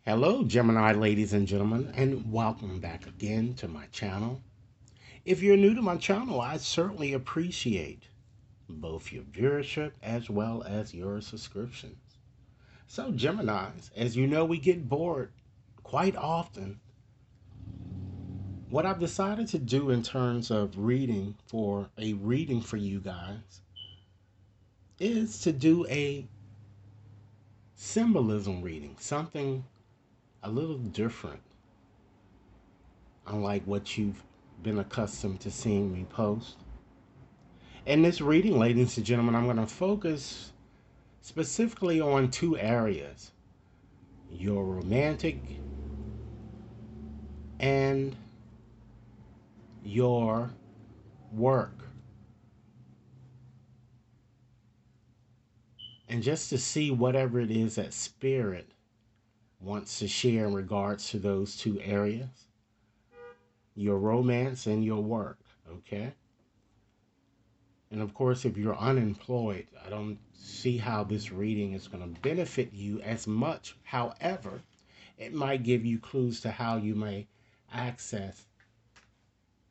Hello, Gemini ladies and gentlemen, and welcome back again to my channel. If you're new to my channel, I certainly appreciate both your viewership as well as your subscriptions. So, Geminis, as you know, we get bored quite often. What I've decided to do in terms of reading for you guys is to do a symbolism reading, something a little different, unlike what you've been accustomed to seeing me post. In this reading, ladies and gentlemen, I'm going to focus specifically on two areas: your romantic and your work. And just to see whatever it is that Spirit wants to share in regards to those two areas, your romance and your work. Okay? And of course, if you're unemployed, I don't see how this reading is going to benefit you as much. However, it might give you clues to how you may access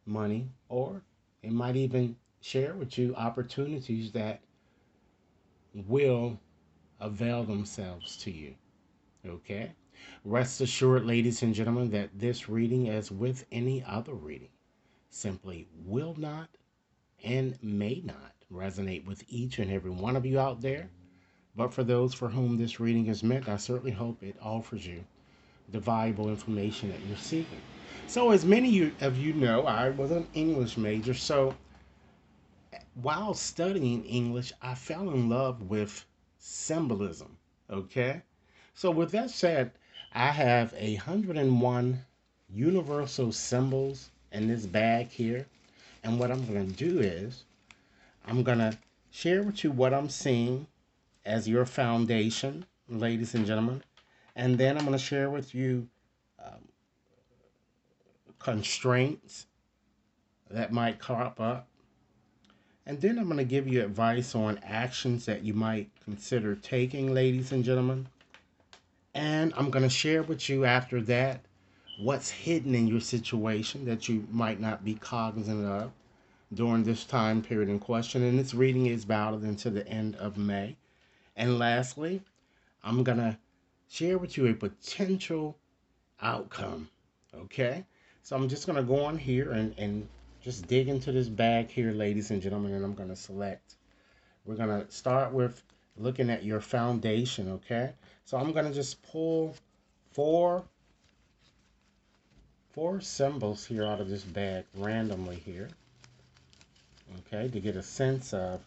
money, or it might even share with you opportunities that will avail themselves to you. Okay? Rest assured, ladies and gentlemen, that this reading, as with any other reading, simply will not and may not resonate with each and every one of you out there. But for those for whom this reading is meant, I certainly hope it offers you the valuable information that you're seeking. So, as many of you know, I was an English major. So, while studying English, I fell in love with symbolism. Okay? So, with that said, I have 101 universal symbols in this bag here. And what I'm going to do is, I'm going to share with you what I'm seeing as your foundation, ladies and gentlemen. And then I'm going to share with you um, constraints that might crop up. And then I'm going to give you advice on actions that you might consider taking, ladies and gentlemen. And I'm going to share with you after that what's hidden in your situation that you might not be cognizant of during this time period in question. And this reading is valid until the end of May. And lastly, I'm going to share with you a potential outcome. Okay? So I'm just going to go on here and just dig into this bag here, ladies and gentlemen, and I'm going to select. We're going to start with looking at your foundation, okay? So I'm going to just pull four four symbols here out of this bag randomly here, okay, to get a sense of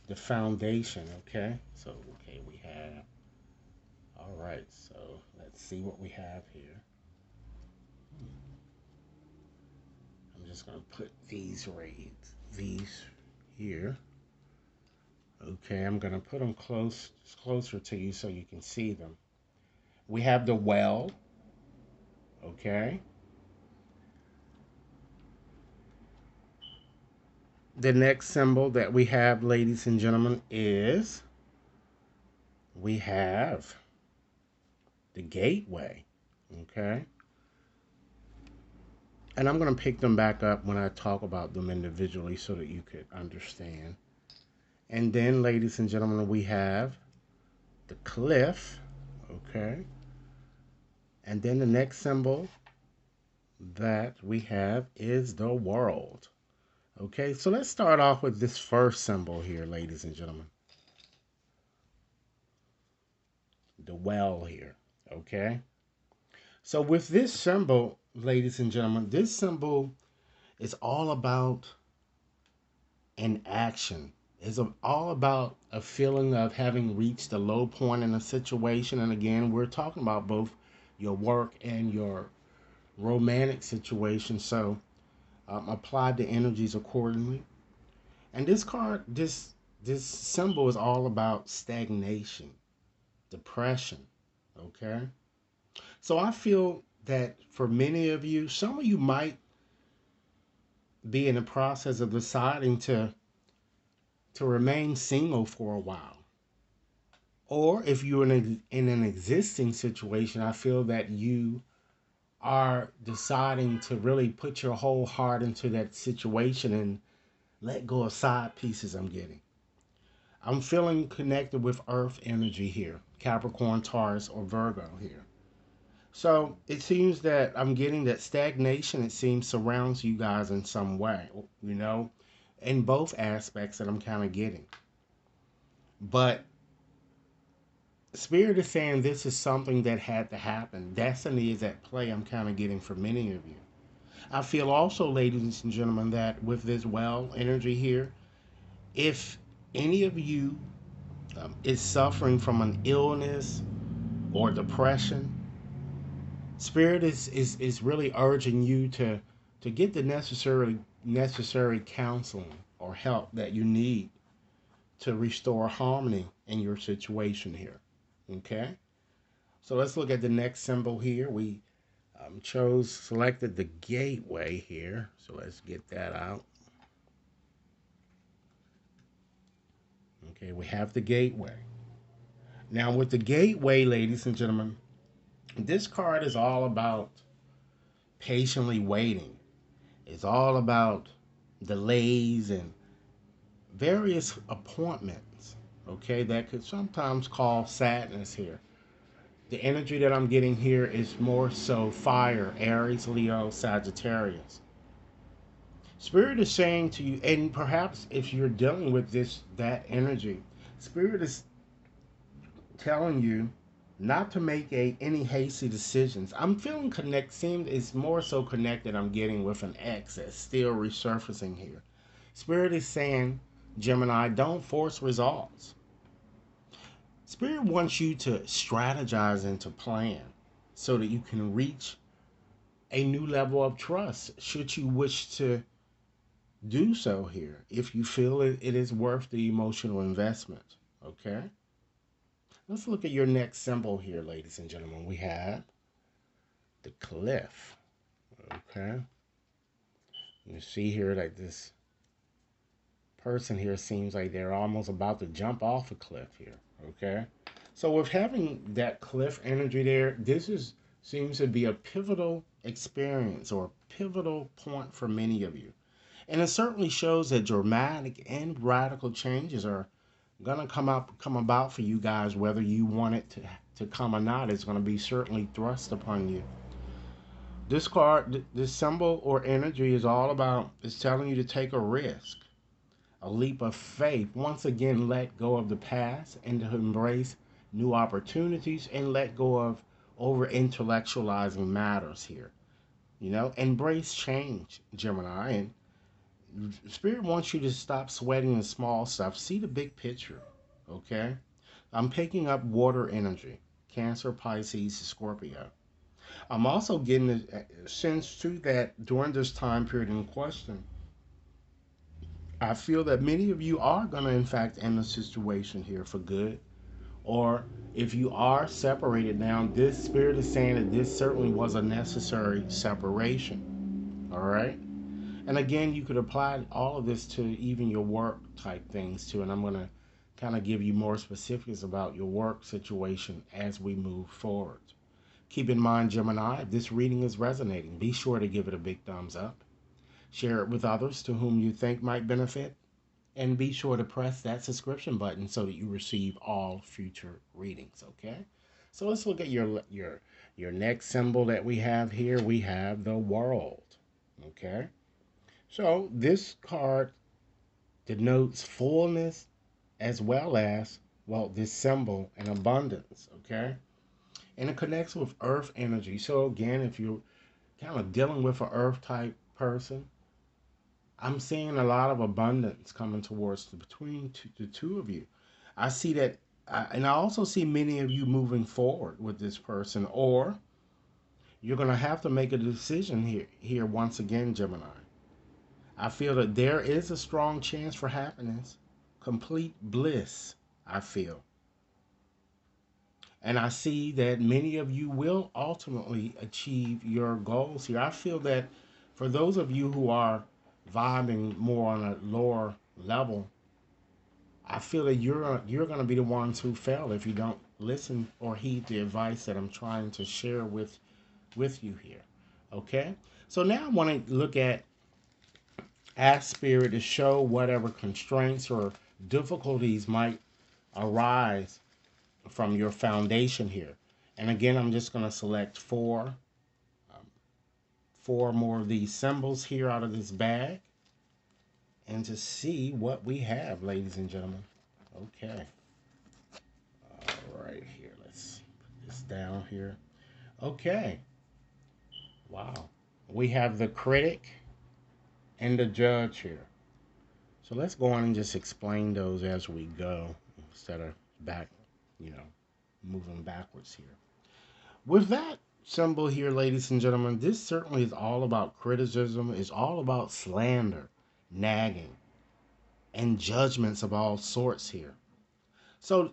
the foundation, okay? So, okay, we have, all right, so let's see what we have here. I'm just going to put these here. Okay, I'm going to put them closer to you so you can see them. We have the well, okay? The next symbol that we have, ladies and gentlemen, is we have the gateway, okay? And I'm going to pick them back up when I talk about them individually so that you could understand. And then, ladies and gentlemen, we have the cliff, okay? And then the next symbol that we have is the world. Okay, so let's start off with this first symbol here, ladies and gentlemen. The well here, okay? So with this symbol, ladies and gentlemen, this symbol is all about an action. It's all about a feeling of having reached a low point in a situation. And again, we're talking about both your work and your romantic situation. So apply the energies accordingly. And this card, this symbol is all about stagnation, depression. Okay, so I feel that for many of you, some of you might be in the process of deciding to remain single for a while, Or if you're in an existing situation, I feel that you are deciding to really put your whole heart into that situation and let go of side pieces. I'm feeling connected with earth energy here, Capricorn, Taurus, or Virgo here. So it seems that I'm getting that stagnation, it seems, surrounds you guys in some way, you know, in both aspects that I'm kind of getting. But Spirit is saying this is something that had to happen. Destiny is at play, I'm kind of getting for many of you. I feel also, ladies and gentlemen, that with this well energy here, if any of you is suffering from an illness or depression, Spirit is really urging you to get the necessary counseling or help that you need to restore harmony in your situation here. Okay? So let's look at the next symbol here. We selected the gateway here. So let's get that out. Okay, we have the gateway. Now, with the gateway, ladies and gentlemen, this card is all about patiently waiting. It's all about delays and various appointments, okay, that could sometimes cause sadness here. The energy that I'm getting here is more so fire, Aries, Leo, Sagittarius. Spirit is saying to you, and perhaps if you're dealing with that energy, Spirit is telling you not to make any hasty decisions. I'm feeling seems it's more so connected. I'm getting with an X that's still resurfacing here. Spirit is saying, Gemini, don't force results. Spirit wants you to strategize and to plan so that you can reach a new level of trust should you wish to do so here, if you feel it is worth the emotional investment. Okay? Let's look at your next symbol here, ladies and gentlemen. We have the cliff. Okay? You see here that this person here seems like they're almost about to jump off a cliff here. Okay? So with having that cliff energy there, seems to be a pivotal experience or a pivotal point for many of you. And it certainly shows that dramatic and radical changes are gonna come about for you guys, whether you want it to come or not. It's gonna be certainly thrust upon you. This card, this symbol or energy is all about is telling you to take a risk, a leap of faith. Once again, let go of the past and to embrace new opportunities and let go of over intellectualizing matters here. You know, embrace change, Gemini, and Spirit wants you to stop sweating the small stuff. See the big picture. Okay? I'm picking up water energy. Cancer, Pisces, Scorpio. I'm also getting a sense too that during this time period in question, I feel that many of you are going to, in fact, end the situation here for good. Or if you are separated now, this Spirit is saying that this certainly was a necessary separation. All right? And again, you could apply all of this to even your work type things too. And I'm going to kind of give you more specifics about your work situation as we move forward. Keep in mind, Gemini, if this reading is resonating, be sure to give it a big thumbs up. Share it with others to whom you think might benefit. And be sure to press that subscription button so that you receive all future readings, okay? So let's look at your next symbol that we have here. We have the world, okay? So this card denotes fullness as well as, well, this symbol and abundance, okay? And it connects with earth energy. So again, if you're kind of dealing with an earth type person, I'm seeing a lot of abundance coming towards between the two of you. I see that, and I also see many of you moving forward with this person, or you're going to have to make a decision here once again, Gemini. I feel that there is a strong chance for happiness, complete bliss, I feel. And I see that many of you will ultimately achieve your goals here. I feel that for those of you who are vibing more on a lower level, I feel that you're going to be the ones who fail if you don't listen or heed the advice that I'm trying to share with you here. Okay? So now I want to look at ask spirit to show whatever constraints or difficulties might arise from your foundation here. And again, I'm just going to select four more of these symbols here out of this bag and to see what we have, ladies and gentlemen. Okay. All right, here. Let's put this down here. Okay. Wow. We have the critic and the judge here. So let's go on and just explain those as we go instead of you know, moving backwards here. With that symbol here, ladies and gentlemen, this certainly is all about criticism. It's all about slander, nagging, and judgments of all sorts here. So,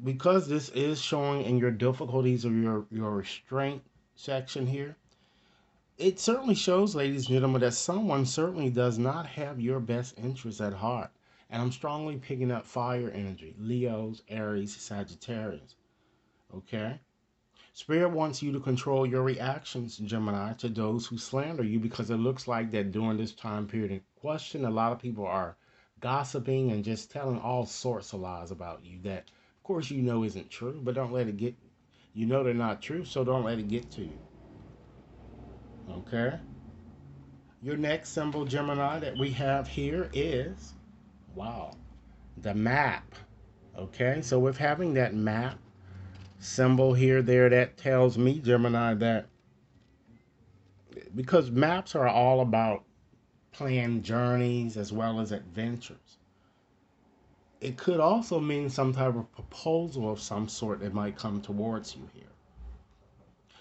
because this is showing in your difficulties or your restraint section here, it certainly shows, ladies and gentlemen, that someone certainly does not have your best interests at heart. And I'm strongly picking up fire energy, Leos, Aries, Sagittarius. Okay? Spirit wants you to control your reactions, Gemini, to those who slander you because it looks like that during this time period in question, a lot of people are gossiping and just telling all sorts of lies about you that, of course, you know isn't true, but don't let it get, you know they're not true, so don't let it get to you. Okay? Your next symbol, Gemini, that we have here is, wow, the map. Okay? So with having that map symbol here, there, that tells me, Gemini, that because maps are all about planned journeys as well as adventures. It could also mean some type of proposal of some sort that might come towards you here.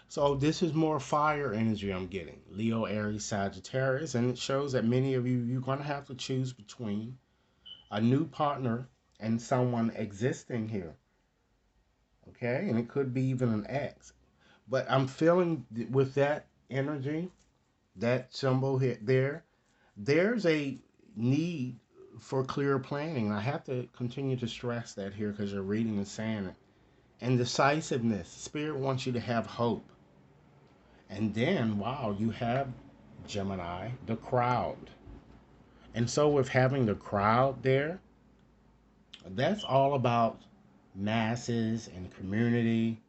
So this is more fire energy I'm getting. Leo, Aries, Sagittarius, and it shows that many of you, you're going to have to choose between a new partner and someone existing here. Okay? And it could be even an ex. But I'm feeling with that energy, that symbol here, there's a need for clear planning. I have to continue to stress that here because you're reading and saying it. And decisiveness. Spirit wants you to have hope. And then, wow, you have Gemini, the crowd. And so, with having the crowd there, that's all about masses and community.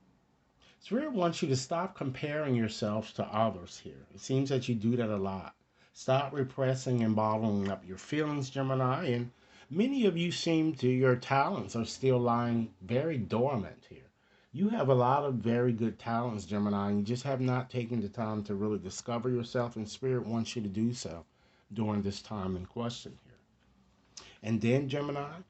Spirit wants you to stop comparing yourselves to others here. It seems that you do that a lot. Stop repressing and bottling up your feelings, Gemini. And many of you seem to, your talents are still lying very dormant here. You have a lot of very good talents, Gemini, and you just have not taken the time to really discover yourself, and Spirit wants you to do so during this time in question here. And then, Gemini,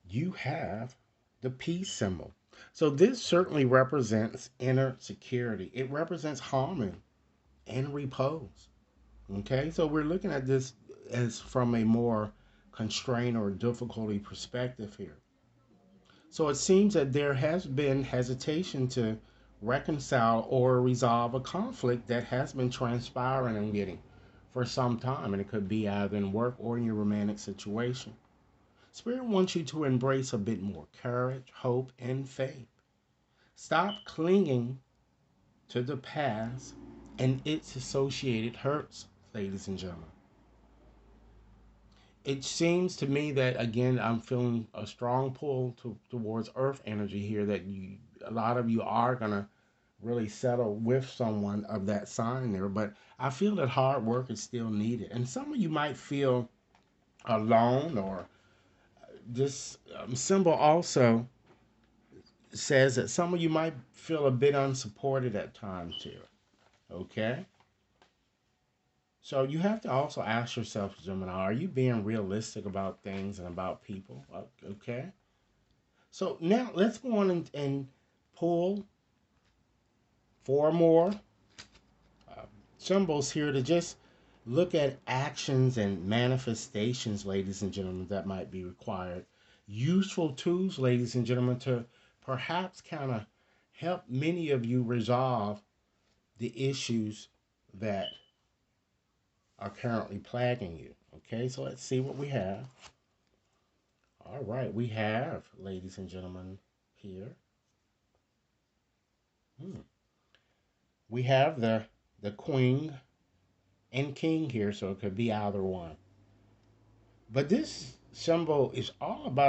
you have the peace symbol. So this certainly represents inner security. It represents harmony and repose. Okay, so we're looking at this as from a more constraint or difficulty perspective here. So it seems that there has been hesitation to reconcile or resolve a conflict that has been transpiring and getting for some time, and it could be either in work or in your romantic situation. Spirit wants you to embrace a bit more courage, hope, and faith. Stop clinging to the past and its associated hurts, ladies and gentlemen. It seems to me that again I'm feeling a strong pull towards earth energy here that a lot of you are gonna really settle with someone of that sign there, but I feel that hard work is still needed. And some of you might feel alone, or this symbol also says that some of you might feel a bit unsupported at times here. Okay? So you have to also ask yourself, Gemini, are you being realistic about things and about people? Okay? So now let's go on and pull four more uh, symbols here to just look at actions and manifestations, ladies and gentlemen, that might be required. Useful tools, ladies and gentlemen, to perhaps kind of help many of you resolve the issues that are currently plaguing you. Okay, so let's see what we have. All right, we have, ladies and gentlemen, here. Hmm. We have the queen and king here, so it could be either one. But this symbol is all about